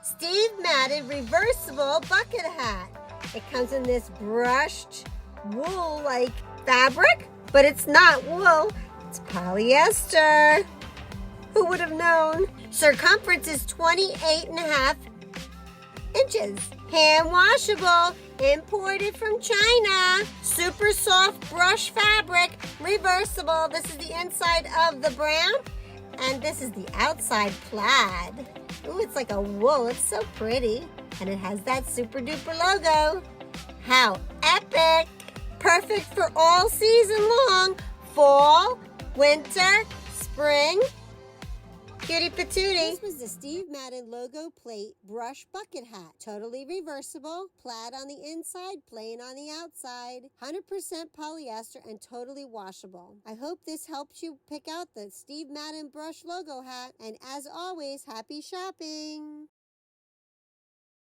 Steve Madden Reversible Bucket Hat. It comes in this brushed wool-like fabric, but it's not wool, it's polyester. Who would have known? Circumference is 28.5 inches. Hand washable, imported from China. Super soft brush fabric, reversible. This is the inside of the brown, and this is the outside plaid. Ooh, it's like a wool. It's so pretty. And it has that super duper logo. How epic! Perfect for all season long. Fall, winter, spring. Cutie patootie. This was the Steve Madden logo plate brush bucket hat. Totally reversible, plaid on the inside, plain on the outside, 100% polyester and totally washable. I hope this helps you pick out the Steve Madden brush logo hat. And as always, happy shopping.